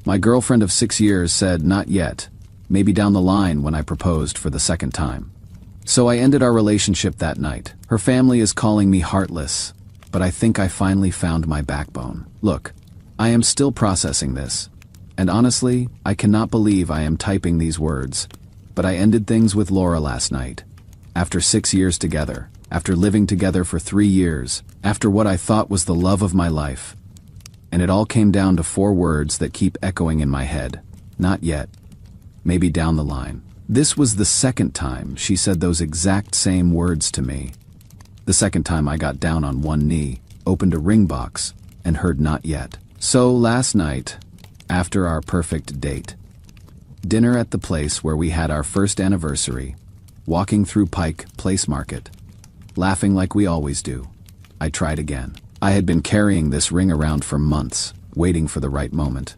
My girlfriend of 6 years said not yet, maybe down the line when I proposed for the second time. So I ended our relationship that night. Her family is calling me heartless, but I think I finally found my backbone. Look, I am still processing this. And honestly, I cannot believe I am typing these words. But I ended things with Laura last night. After 6 years together, after living together for 3 years, after what I thought was the love of my life. And it all came down to 4 words that keep echoing in my head. Not yet. Maybe down the line. This was the second time she said those exact same words to me. The second time I got down on one knee, opened a ring box, and heard not yet. So last night, after our perfect date, dinner at the place where we had our first anniversary, walking through Pike Place Market, laughing like we always do, I tried again. I had been carrying this ring around for months, waiting for the right moment.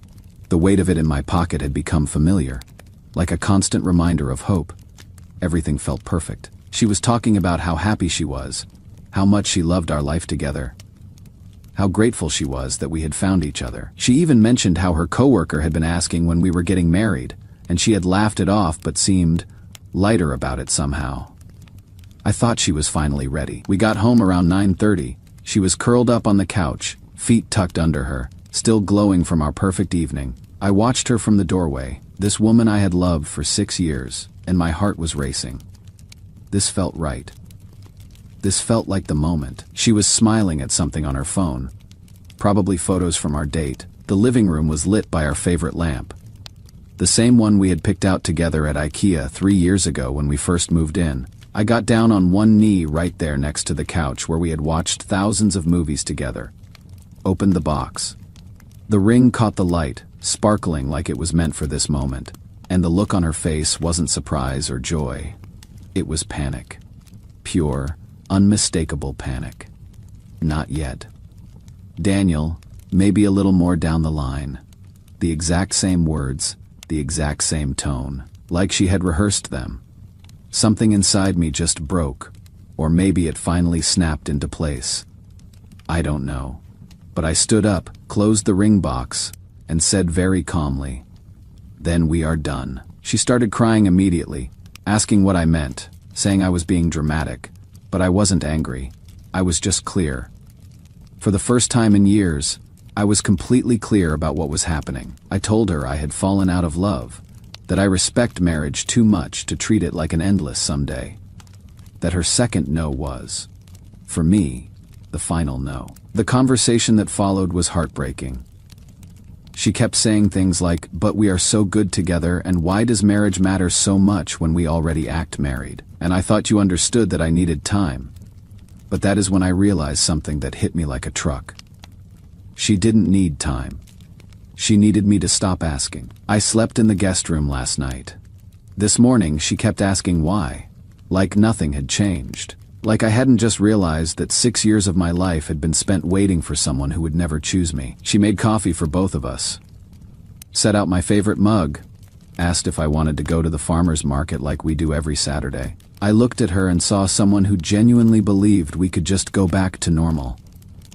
The weight of it in my pocket had become familiar, like a constant reminder of hope. Everything felt perfect. She was talking about how happy she was, how much she loved our life together, how grateful she was that we had found each other. She even mentioned how her coworker had been asking when we were getting married, and she had laughed it off but seemed lighter about it somehow. I thought she was finally ready. We got home around 9:30. She was curled up on the couch, feet tucked under her, still glowing from our perfect evening. I watched her from the doorway, this woman I had loved for 6 years, and my heart was racing. This felt right. This felt like the moment. She was smiling at something on her phone. Probably photos from our date. The living room was lit by our favorite lamp. The same one we had picked out together at IKEA 3 years ago when we first moved in. I got down on one knee right there next to the couch where we had watched thousands of movies together. Opened the box. The ring caught the light, sparkling like it was meant for this moment. And the look on her face wasn't surprise or joy. It was panic. Pure, unmistakable panic. Not yet. Daniel, maybe a little more down the line. The exact same words, the exact same tone, like she had rehearsed them. Something inside me just broke, or maybe it finally snapped into place. I don't know. But I stood up, closed the ring box, and said very calmly, "Then we are done." She started crying immediately, asking what I meant, saying I was being dramatic, but I wasn't angry. I was just clear. For the first time in years, I was completely clear about what was happening. I told her I had fallen out of love, that I respect marriage too much to treat it like an endless someday. That her second no was, for me, the final no. The conversation that followed was heartbreaking. She kept saying things like, "But we are so good together, and why does marriage matter so much when we already act married? And I thought you understood that I needed time." But that is when I realized something that hit me like a truck. She didn't need time. She needed me to stop asking. I slept in the guest room last night. This morning she kept asking why, like nothing had changed. Like I hadn't just realized that 6 years of my life had been spent waiting for someone who would never choose me. She made coffee for both of us, set out my favorite mug, asked if I wanted to go to the farmer's market like we do every Saturday. I looked at her and saw someone who genuinely believed we could just go back to normal,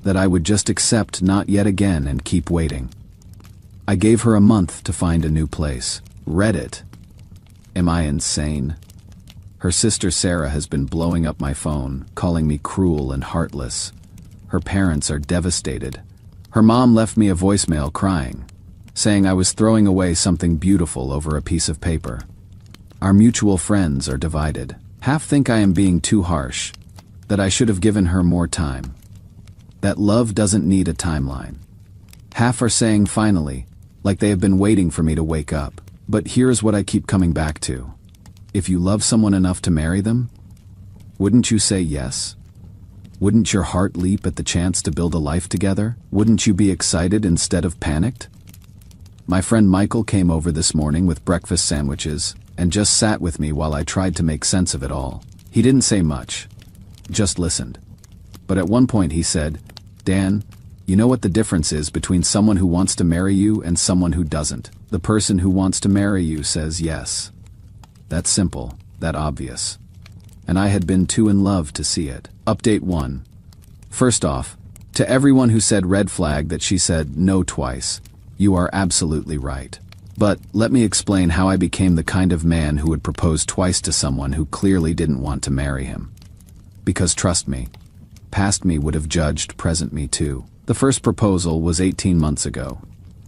that I would just accept not yet again and keep waiting. I gave her a month to find a new place. Reddit. Am I insane? Her sister Sarah has been blowing up my phone, calling me cruel and heartless. Her parents are devastated. Her mom left me a voicemail crying, saying I was throwing away something beautiful over a piece of paper. Our mutual friends are divided. Half think I am being too harsh, that I should have given her more time, that love doesn't need a timeline. Half are saying finally, like they have been waiting for me to wake up. But here's what I keep coming back to. If you love someone enough to marry them, wouldn't you say yes? Wouldn't your heart leap at the chance to build a life together? Wouldn't you be excited instead of panicked? My friend Michael came over this morning with breakfast sandwiches and just sat with me while I tried to make sense of it all. He didn't say much, just listened. But at one point he said, "Dan, you know what the difference is between someone who wants to marry you and someone who doesn't? The person who wants to marry you says yes. That simple, that obvious. And I had been too in love to see it." Update 1. First off, to everyone who said red flag that she said no twice, You are absolutely right. But let me explain how I became the kind of man who would propose twice to someone who clearly didn't want to marry him. Because trust me, past me would have judged present me too. The first proposal was 18 months ago.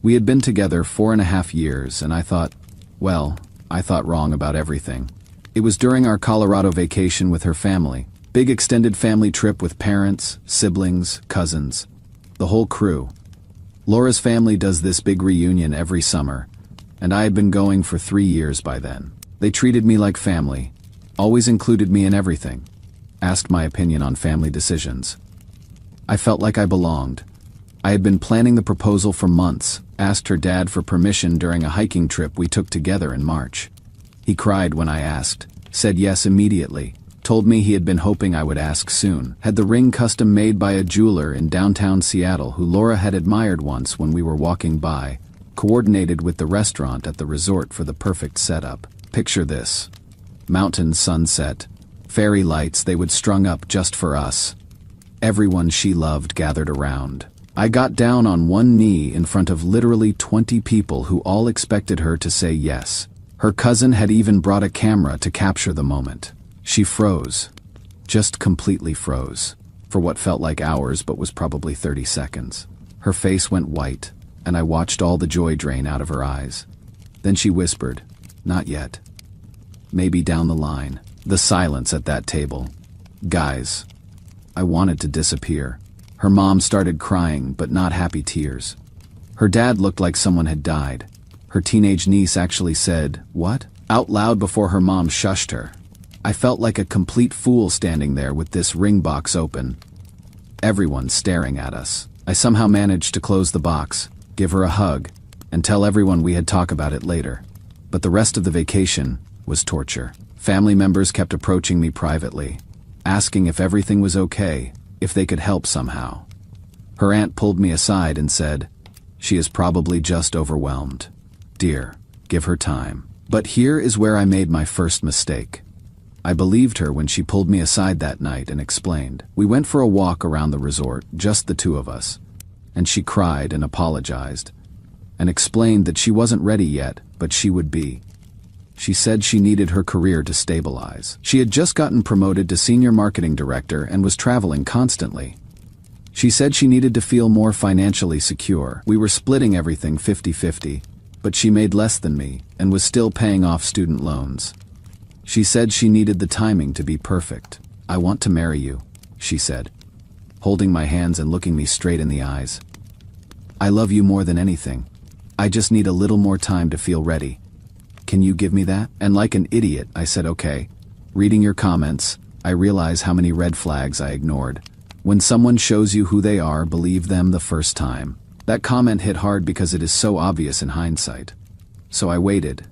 We had been together 4.5 years, and I thought wrong about everything. It was during our Colorado vacation with her family. Big extended family trip with parents, siblings, cousins. The whole crew. Laura's family does this big reunion every summer, and I had been going for 3 years by then. They treated me like family, always included me in everything, asked my opinion on family decisions. I felt like I belonged. I had been planning the proposal for months, asked her dad for permission during a hiking trip we took together in March. He cried when I asked, said yes immediately, told me he had been hoping I would ask soon, had the ring custom made by a jeweler in downtown Seattle who Laura had admired once when we were walking by, coordinated with the restaurant at the resort for the perfect setup. Picture this. Mountain sunset, fairy lights they would strung up just for us. Everyone she loved gathered around. I got down on one knee in front of literally 20 people who all expected her to say yes. Her cousin had even brought a camera to capture the moment. She froze. Just completely froze. For what felt like hours but was probably 30 seconds. Her face went white, and I watched all the joy drain out of her eyes. Then she whispered, "Not yet. Maybe down the line." The silence at that table. Guys, I wanted to disappear. Her mom started crying, but not happy tears. Her dad looked like someone had died. Her teenage niece actually said, "What?" out loud before her mom shushed her. I felt like a complete fool standing there with this ring box open. Everyone staring at us. I somehow managed to close the box, give her a hug, and tell everyone we had talk about it later. But the rest of the vacation was torture. Family members kept approaching me privately, asking if everything was okay, if they could help somehow. Her aunt pulled me aside and said, "She is probably just overwhelmed. Dear, give her time." But here is where I made my first mistake. I believed her when she pulled me aside that night and explained. We went for a walk around the resort, just the two of us, and she cried and apologized, and explained that she wasn't ready yet, but she would be. She said she needed her career to stabilize. She had just gotten promoted to senior marketing director and was traveling constantly. She said she needed to feel more financially secure. We were splitting everything 50-50, but she made less than me and was still paying off student loans. She said she needed the timing to be perfect. "I want to marry you," she said, holding my hands and looking me straight in the eyes. "I love you more than anything. I just need a little more time to feel ready. Can you give me that?" And like an idiot, I said okay. Reading your comments, I realize how many red flags I ignored. When someone shows you who they are, believe them the first time. That comment hit hard because it is so obvious in hindsight. So I waited,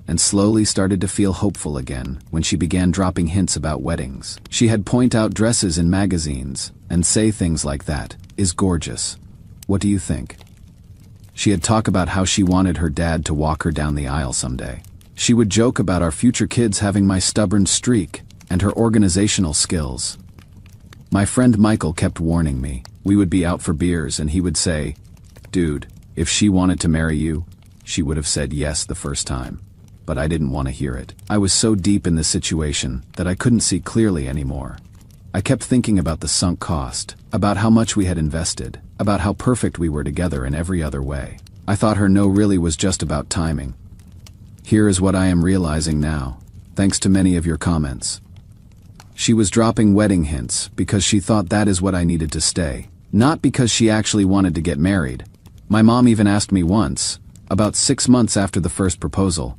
and slowly started to feel hopeful again when she began dropping hints about weddings. She had point out dresses in magazines, and say things like that, "Is gorgeous. What do you think?" She had talk about how she wanted her dad to walk her down the aisle someday. She would joke about our future kids having my stubborn streak, and her organizational skills. My friend Michael kept warning me. We would be out for beers and he would say, "Dude, if she wanted to marry you, she would have said yes the first time." But I didn't want to hear it. I was so deep in this situation that I couldn't see clearly anymore. I kept thinking about the sunk cost, about how much we had invested, about how perfect we were together in every other way. I thought her no really was just about timing. Here is what I am realizing now, thanks to many of your comments. She was dropping wedding hints because she thought that is what I needed to stay, not because she actually wanted to get married. My mom even asked me once, about 6 months after the first proposal,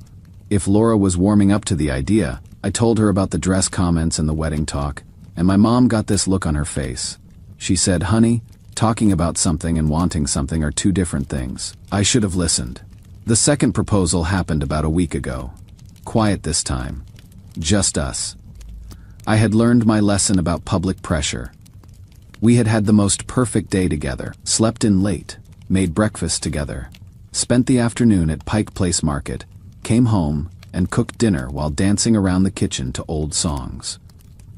if Laura was warming up to the idea. I told her about the dress comments and the wedding talk, and my mom got this look on her face. She said, "Honey, talking about something and wanting something are two different things." I should have listened. The second proposal happened about a week ago. Quiet this time. Just us. I had learned my lesson about public pressure. We had had the most perfect day together, slept in late, made breakfast together, spent the afternoon at Pike Place Market, came home, and cooked dinner while dancing around the kitchen to old songs.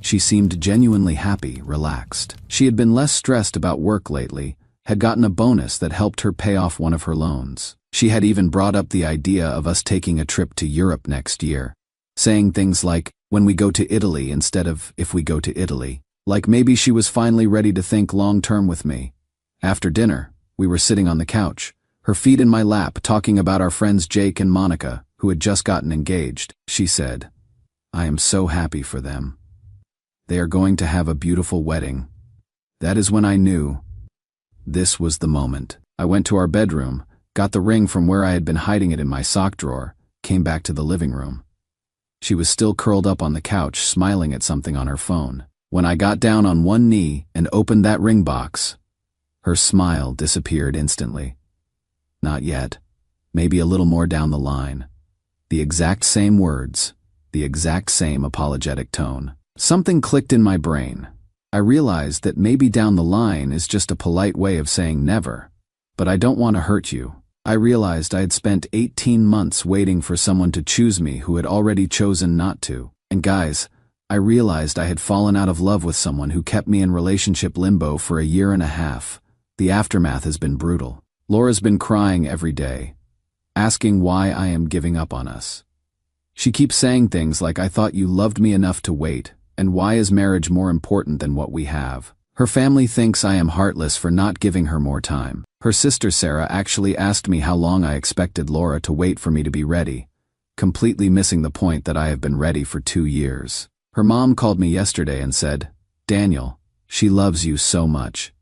She seemed genuinely happy, relaxed. She had been less stressed about work lately, had gotten a bonus that helped her pay off one of her loans. She had even brought up the idea of us taking a trip to Europe next year, saying things like, when we go to Italy instead of if we go to Italy. Like maybe she was finally ready to think long-term with me. After dinner, we were sitting on the couch, her feet in my lap, talking about our friends Jake and Monica, who had just gotten engaged. She said, "I am so happy for them. They are going to have a beautiful wedding." That is when I knew this was the moment. I went to our bedroom, got the ring from where I had been hiding it in my sock drawer, came back to the living room. She was still curled up on the couch, smiling at something on her phone. When I got down on one knee and opened that ring box, her smile disappeared instantly. Not yet. Maybe a little more down the line. The exact same words, the exact same apologetic tone. Something clicked in my brain. I realized that maybe down the line is just a polite way of saying never. But I don't want to hurt you. I realized I had spent 18 months waiting for someone to choose me who had already chosen not to. And guys, I realized I had fallen out of love with someone who kept me in relationship limbo for a year and a half. The aftermath has been brutal. Laura's been crying every day, asking why I am giving up on us. She keeps saying things like, "I thought you loved me enough to wait, and why is marriage more important than what we have?" Her family thinks I am heartless for not giving her more time. Her sister Sarah actually asked me how long I expected Laura to wait for me to be ready, completely missing the point that I have been ready for 2 years. Her mom called me yesterday and said, "Daniel, she loves you so much.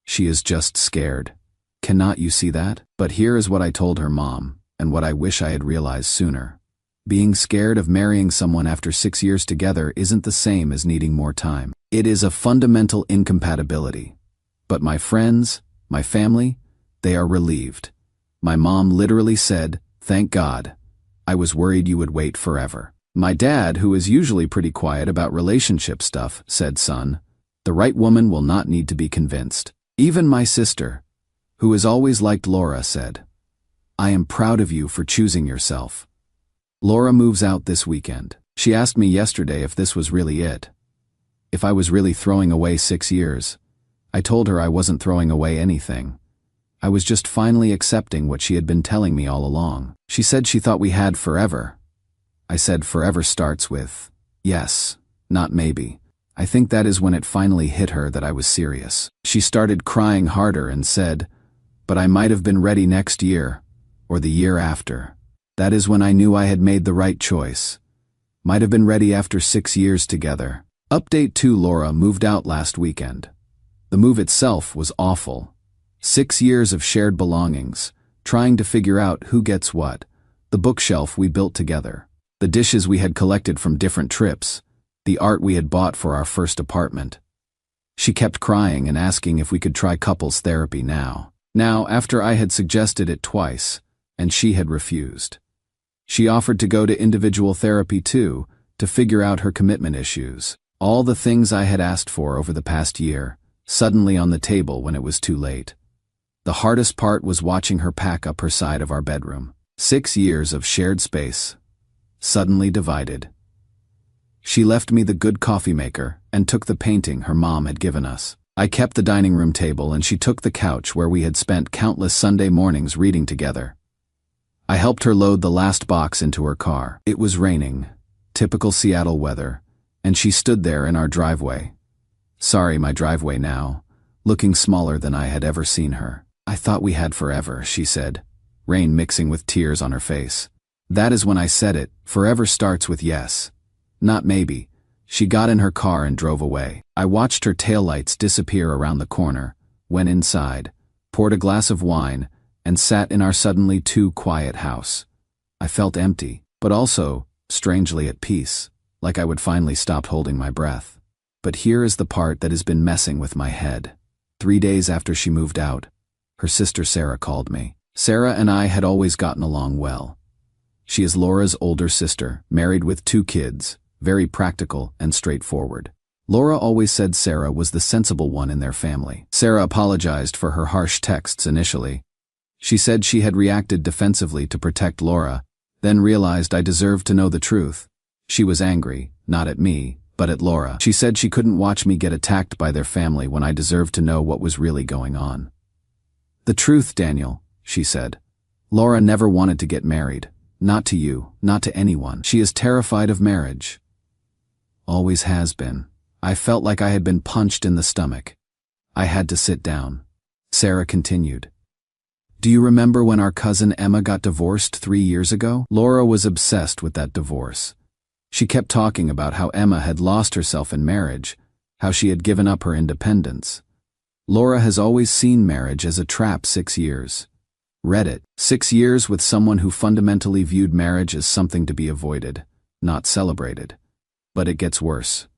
She is just scared. Cannot you see that?" But here is what I told her mom, and what I wish I had realized sooner. Being scared of marrying someone after 6 years together isn't the same as needing more time. It is a fundamental incompatibility. But my friends, my family, they are relieved. My mom literally said, "Thank God. I was worried you would wait forever." My dad, who is usually pretty quiet about relationship stuff, said, "Son, the right woman will not need to be convinced." Even my sister, who has always liked Laura, said, "I am proud of you for choosing yourself." Laura moves out this weekend. She asked me yesterday if this was really it. If I was really throwing away 6 years. I told her I wasn't throwing away anything. I was just finally accepting what she had been telling me all along. She said she thought we had forever. I said forever starts with yes, not maybe. I think that is when it finally hit her that I was serious. She started crying harder and said, "But I might have been ready next year, or the year after." That is when I knew I had made the right choice. Might have been ready after 6 years together. Update 2: Laura moved out last weekend. The move itself was awful. 6 years of shared belongings, trying to figure out who gets what, the bookshelf we built together, the dishes we had collected from different trips, the art we had bought for our first apartment. She kept crying and asking if we could try couples therapy now. Now, after I had suggested it twice, and she had refused. She offered to go to individual therapy too, to figure out her commitment issues. All the things I had asked for over the past year, suddenly on the table when it was too late. The hardest part was watching her pack up her side of our bedroom. 6 years of shared space, suddenly divided. She left me the good coffee maker and took the painting her mom had given us. I kept the dining room table and she took the couch where we had spent countless Sunday mornings reading together. I helped her load the last box into her car. It was raining, typical Seattle weather, and she stood there in our driveway. Sorry, my driveway now, looking smaller than I had ever seen her. "I thought we had forever," she said, rain mixing with tears on her face. That is when I said it, forever starts with yes, not maybe. She got in her car and drove away. I watched her taillights disappear around the corner, went inside, poured a glass of wine, and sat in our suddenly too quiet house. I felt empty, but also, strangely at peace, like I would finally stop holding my breath. But here is the part that has been messing with my head. 3 days after she moved out, her sister Sarah called me. Sarah and I had always gotten along well. She is Laura's older sister, married with 2 kids, very practical and straightforward. Laura always said Sarah was the sensible one in their family. Sarah apologized for her harsh texts initially. She said she had reacted defensively to protect Laura, then realized I deserved to know the truth. She was angry, not at me, but at Laura. She said she couldn't watch me get attacked by their family when I deserved to know what was really going on. "The truth, Daniel," she said. "Laura never wanted to get married. Not to you, not to anyone. She is terrified of marriage. Always has been." I felt like I had been punched in the stomach. I had to sit down. Sarah continued. "Do you remember when our cousin Emma got divorced 3 years ago?" Laura was obsessed with that divorce. She kept talking about how Emma had lost herself in marriage, how she had given up her independence. Laura has always seen marriage as a trap. 6 years. Read it. 6 years with someone who fundamentally viewed marriage as something to be avoided, not celebrated. But it gets worse.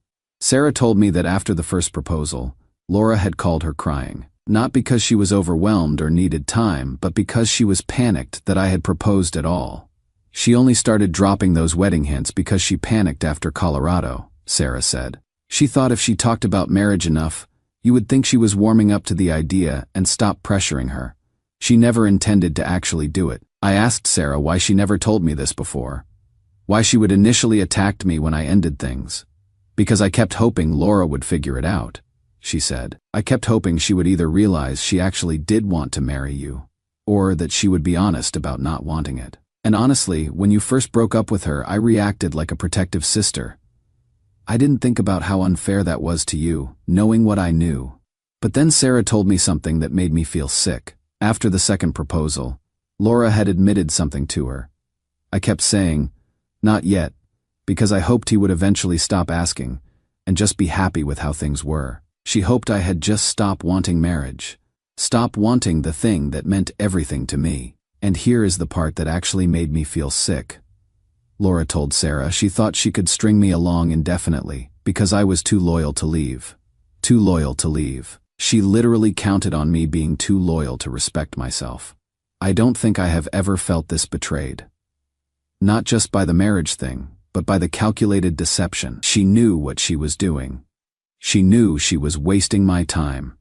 Sarah told me that after the first proposal, Laura had called her crying. Not because she was overwhelmed or needed time, but because she was panicked that I had proposed at all. She only started dropping those wedding hints because she panicked after Colorado, Sarah said. She thought if she talked about marriage enough, you would think she was warming up to the idea and stop pressuring her. She never intended to actually do it. I asked Sarah why she never told me this before. Why she would initially attack me when I ended things. "Because I kept hoping Laura would figure it out," she said. "I kept hoping she would either realize she actually did want to marry you, or that she would be honest about not wanting it. And honestly, when you first broke up with her, I reacted like a protective sister. I didn't think about how unfair that was to you, knowing what I knew. But then Sarah told me something that made me feel sick. After the second proposal, Laura had admitted something to her. I kept saying, 'Not yet,' because I hoped he would eventually stop asking and just be happy with how things were. She hoped I had just stopped wanting marriage. Stop wanting the thing that meant everything to me. And here is the part that actually made me feel sick." Laura told Sarah she thought she could string me along indefinitely because I was too loyal to leave. Too loyal to leave. She literally counted on me being too loyal to respect myself. I don't think I have ever felt this betrayed. Not just by the marriage thing, but by the calculated deception. She knew what she was doing. She knew she was wasting my time.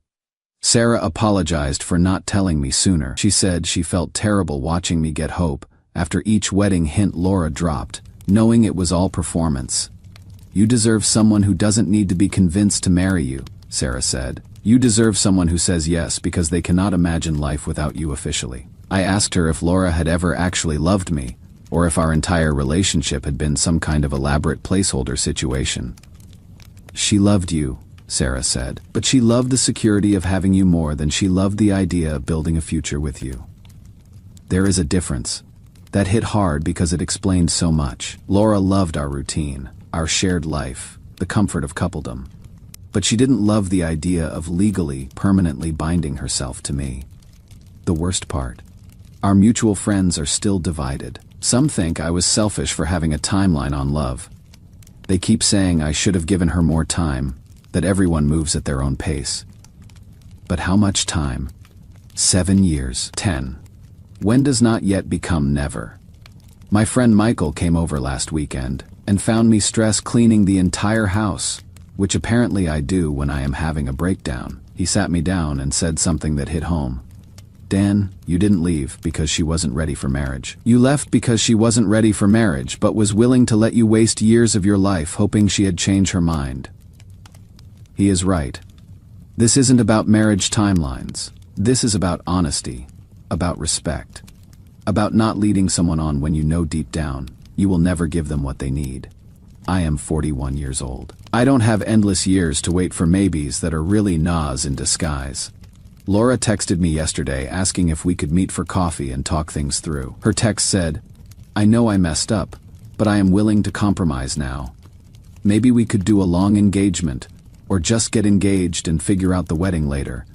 Sarah apologized for not telling me sooner. She said she felt terrible watching me get hope after each wedding hint Laura dropped, knowing it was all performance. "You deserve someone who doesn't need to be convinced to marry you," Sarah said. "You deserve someone who says yes because they cannot imagine life without you officially." I asked her if Laura had ever actually loved me, or if our entire relationship had been some kind of elaborate placeholder situation. "She loved you," Sarah said, "but she loved the security of having you more than she loved the idea of building a future with you. There is a difference." That hit hard because it explained so much. Laura loved our routine, our shared life, the comfort of coupledom. But she didn't love the idea of legally, permanently binding herself to me. The worst part. Our mutual friends are still divided. Some think I was selfish for having a timeline on love. They keep saying I should have given her more time, that everyone moves at their own pace. But how much time? 7 years. 10. When does not yet become never? My friend Michael came over last weekend and found me stress cleaning the entire house, which apparently I do when I am having a breakdown. He sat me down and said something that hit home. "Dan, you didn't leave because she wasn't ready for marriage. You left because she wasn't ready for marriage but was willing to let you waste years of your life hoping she had changed her mind." He is right. This isn't about marriage timelines. This is about honesty, about respect, about not leading someone on when you know deep down you will never give them what they need. I am 41 years old. I don't have endless years to wait for maybes that are really no's in disguise. Laura texted me yesterday asking if we could meet for coffee and talk things through. Her text said, "I know I messed up, but I am willing to compromise now. Maybe we could do a long engagement, or just get engaged and figure out the wedding later.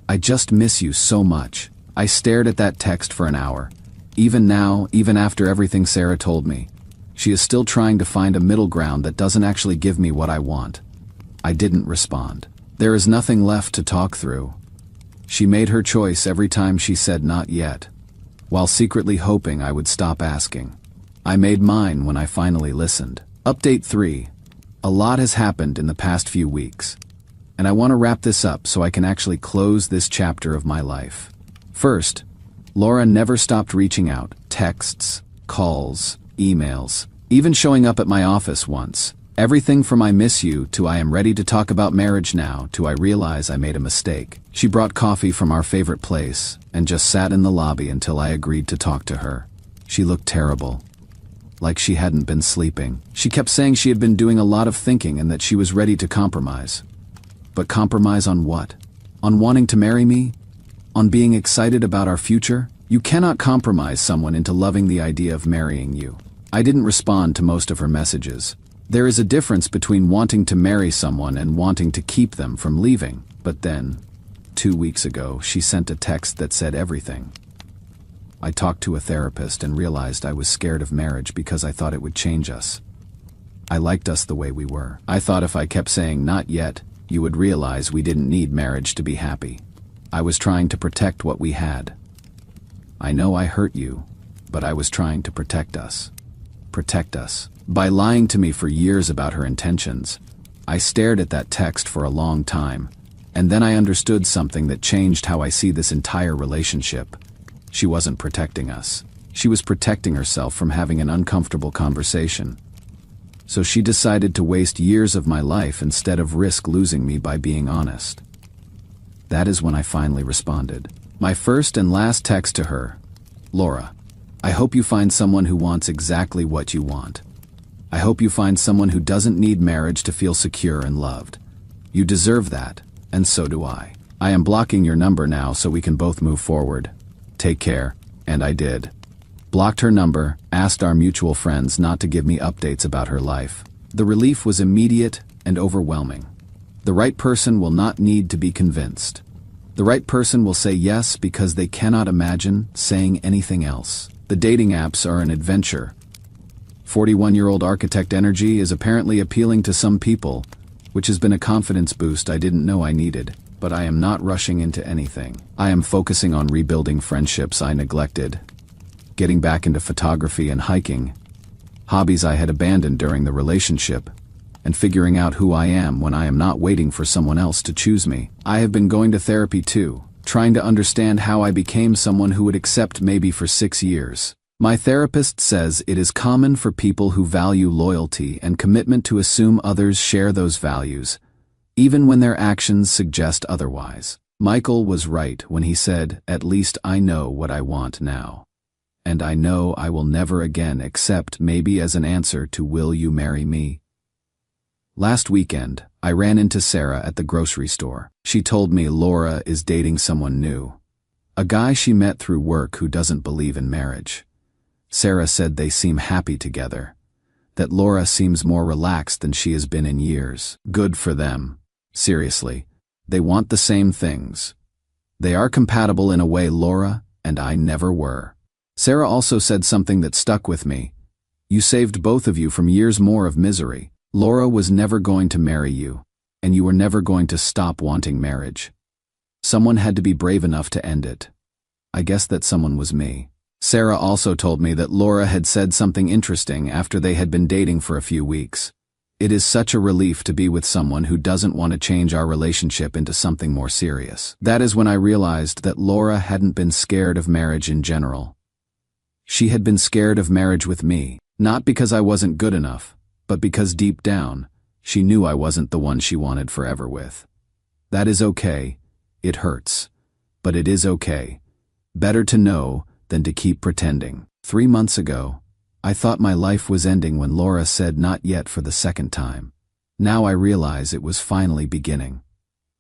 I just miss you so much." I stared at that text for an hour. Even now, even after everything Sarah told me, she is still trying to find a middle ground that doesn't actually give me what I want. I didn't respond. There is nothing left to talk through. She made her choice every time she said not yet, while secretly hoping I would stop asking. I made mine when I finally listened. Update 3. A lot has happened in the past few weeks, and I want to wrap this up so I can actually close this chapter of my life. First, Laura never stopped reaching out, texts, calls, emails, even showing up at my office once, Everything from I miss you to I am ready to talk about marriage now to I realize I made a mistake. She brought coffee from our favorite place and just sat in the lobby until I agreed to talk to her. She looked terrible. Like she hadn't been sleeping. She kept saying she had been doing a lot of thinking and that she was ready to compromise. But compromise on what? On wanting to marry me? On being excited about our future? You cannot compromise someone into loving the idea of marrying you. I didn't respond to most of her messages. There is a difference between wanting to marry someone and wanting to keep them from leaving. But then, 2 weeks ago, she sent a text that said everything. I talked to a therapist and realized I was scared of marriage because I thought it would change us. I liked us the way we were. I thought if I kept saying not yet, you would realize we didn't need marriage to be happy. I was trying to protect what we had. I know I hurt you, but I was trying to protect us. Protect us. By lying to me for years about her intentions, I stared at that text for a long time, and then I understood something that changed how I see this entire relationship. She wasn't protecting us. She was protecting herself from having an uncomfortable conversation. So she decided to waste years of my life instead of risk losing me by being honest. That is when I finally responded. My first and last text to her: Laura, I hope you find someone who wants exactly what you want. I hope you find someone who doesn't need marriage to feel secure and loved. You deserve that, and so do I. I am blocking your number now so we can both move forward. Take care, and I did. Blocked her number, asked our mutual friends not to give me updates about her life. The relief was immediate and overwhelming. The right person will not need to be convinced. The right person will say yes because they cannot imagine saying anything else. The dating apps are an adventure. 41-year-old architect energy is apparently appealing to some people, which has been a confidence boost I didn't know I needed. But I am not rushing into anything. I am focusing on rebuilding friendships I neglected, getting back into photography and hiking, hobbies I had abandoned during the relationship, and figuring out who I am when I am not waiting for someone else to choose me. I have been going to therapy too, trying to understand how I became someone who would accept maybe for 6 years. My therapist says it is common for people who value loyalty and commitment to assume others share those values, even when their actions suggest otherwise. Michael was right when he said, at least I know what I want now. And I know I will never again accept maybe as an answer to will you marry me? Last weekend, I ran into Sarah at the grocery store. She told me Laura is dating someone new. A guy she met through work who doesn't believe in marriage. Sarah said they seem happy together. That Laura seems more relaxed than she has been in years. Good for them. Seriously, they want the same things. They are compatible in a way Laura and I never were. Sarah also said something that stuck with me. You saved both of you from years more of misery. Laura was never going to marry you, and you were never going to stop wanting marriage. Someone had to be brave enough to end it. I guess that someone was me. Sarah also told me that Laura had said something interesting after they had been dating for a few weeks. It is such a relief to be with someone who doesn't want to change our relationship into something more serious. That is when I realized that Laura hadn't been scared of marriage in general. She had been scared of marriage with me, not because I wasn't good enough, but because deep down, she knew I wasn't the one she wanted forever with. That is okay. It hurts. But it is okay. Better to know than to keep pretending. 3 months ago, I thought my life was ending when Laura said not yet for the second time. Now I realize it was finally beginning.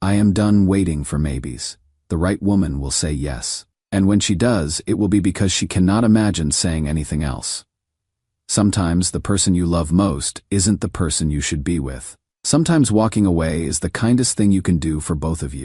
I am done waiting for maybes. The right woman will say yes. And when she does, it will be because she cannot imagine saying anything else. Sometimes the person you love most isn't the person you should be with. Sometimes walking away is the kindest thing you can do for both of you.